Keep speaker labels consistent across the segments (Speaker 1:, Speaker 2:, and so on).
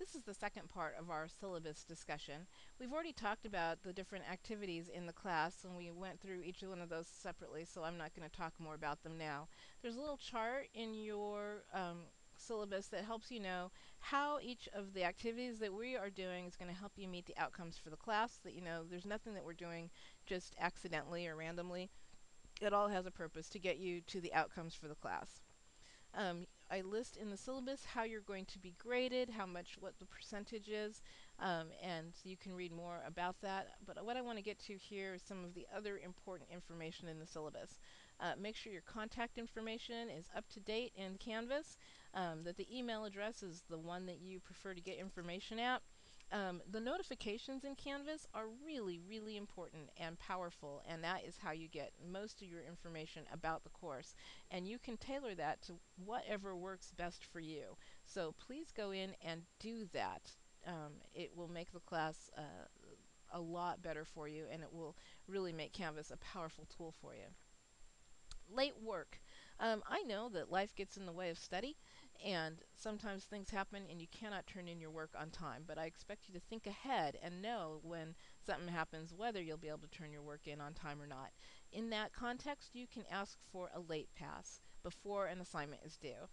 Speaker 1: This is the second part of our syllabus discussion. We've already talked about the different activities in the class, and we went through each one of those separately, so I'm not going to talk more about them now. There's a little chart in your syllabus that helps you know how each of the activities that we are doing is going to help you meet the outcomes for the class, that you know there's nothing that we're doing just accidentally or randomly. It all has a purpose to get you to the outcomes for the class. I list in the syllabus how you're going to be graded, what the percentage is, and you can read more about that. But what I want to get to here is some of the other important information in the syllabus. Make sure your contact information is up to date in Canvas, that the email address is the one that you prefer to get information at. The notifications in Canvas are really, really important and powerful, and that is how you get most of your information about the course. And you can tailor that to whatever works best for you. So please go in and do that. It will make the class a lot better for you, and it will really make Canvas a powerful tool for you. Late work. I know that life gets in the way of study, and sometimes things happen and you cannot turn in your work on time. But I expect you to think ahead and know when something happens whether you'll be able to turn your work in on time or not. In that context, you can ask for a late pass before an assignment is due.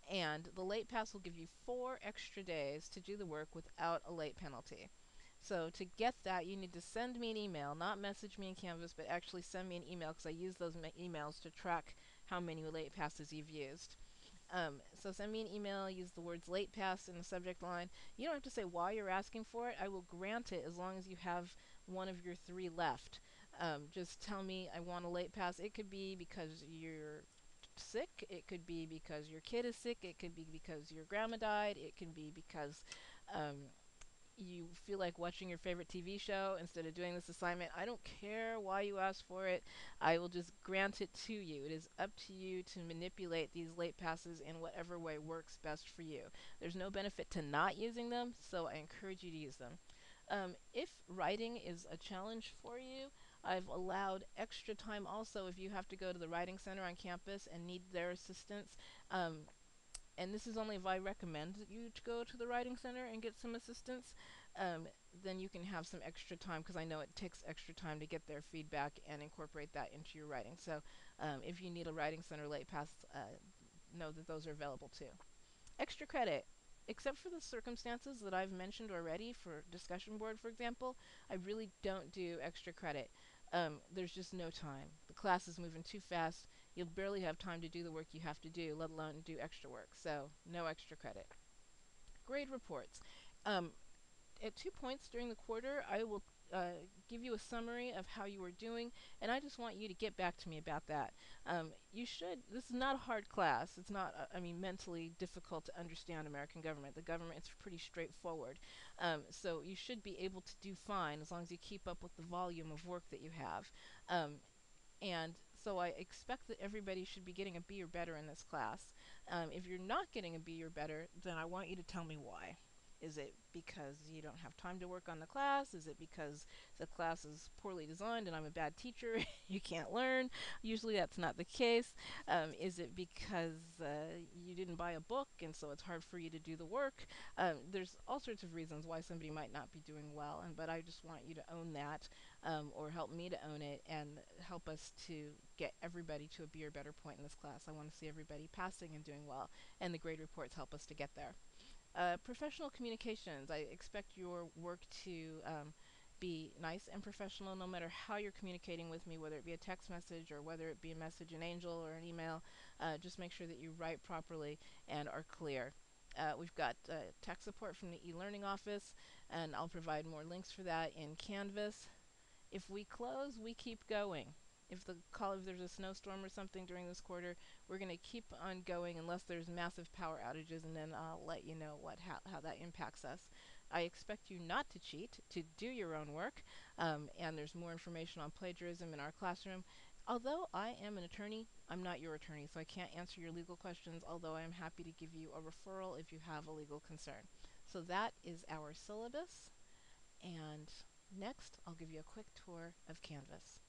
Speaker 1: And the late pass will give you 4 extra days to do the work without a late penalty. So to get that, you need to send me an email, not message me in Canvas, but actually send me an email, because I use those emails to track how many late passes you've used. So send me an email, use the words late pass in the subject line. You don't have to say why you're asking for it. I will grant it as long as you have one of your 3 left. Just tell me I want a late pass. It could be because you're sick, it could be because your kid is sick, it could be because your grandma died, it can be because you feel like watching your favorite TV show instead of doing this assignment. I don't care why you ask for it. I will just grant it to you. It is up to you to manipulate these late passes in whatever way works best for you. There's no benefit to not using them, so I encourage you to use them. If writing is a challenge for you, I've allowed extra time also if you have to go to the writing center on campus and need their assistance. And this is only if I recommend you to go to the writing center and get some assistance, then you can have some extra time, because I know it takes extra time to get their feedback and incorporate that into your writing. So if you need a writing center late pass, know that those are available too. Extra credit. Except for the circumstances that I've mentioned already, for discussion board, for example, I really don't do extra credit. There's just no time. The class is moving too fast. You'll barely have time to do the work you have to do, let alone do extra work. So, no extra credit. Grade reports. At 2 points during the quarter, I will give you a summary of how you are doing, and I just want you to get back to me about that. This is not a hard class. It's not, mentally difficult to understand American government. The government is pretty straightforward. So you should be able to do fine as long as you keep up with the volume of work that you have. And so I expect that everybody should be getting a B or better in this class. If you're not getting a B or better, then I want you to tell me why. Is it because you don't have time to work on the class? Is it because the class is poorly designed and I'm a bad teacher? You can't learn? Usually that's not the case. Is it because you didn't buy a book and so it's hard for you to do the work? There's all sorts of reasons why somebody might not be doing well, but I just want you to own that, or help me to own it, and help us to get everybody to a B or better point in this class. I want to see everybody passing and doing well, and the grade reports help us to get there. Professional communications. I expect your work to be nice and professional no matter how you're communicating with me, whether it be a text message or whether it be a message in Angel or an email. Just make sure that you write properly and are clear. We've got tech support from the e-learning office, and I'll provide more links for that in Canvas. If we close, we keep going. If there's a snowstorm or something during this quarter, we're going to keep on going unless there's massive power outages, and then I'll let you know how that impacts us. I expect you not to cheat, to do your own work, and there's more information on plagiarism in our classroom. Although I am an attorney, I'm not your attorney, so I can't answer your legal questions, although I am happy to give you a referral if you have a legal concern. So that is our syllabus. And next, I'll give you a quick tour of Canvas.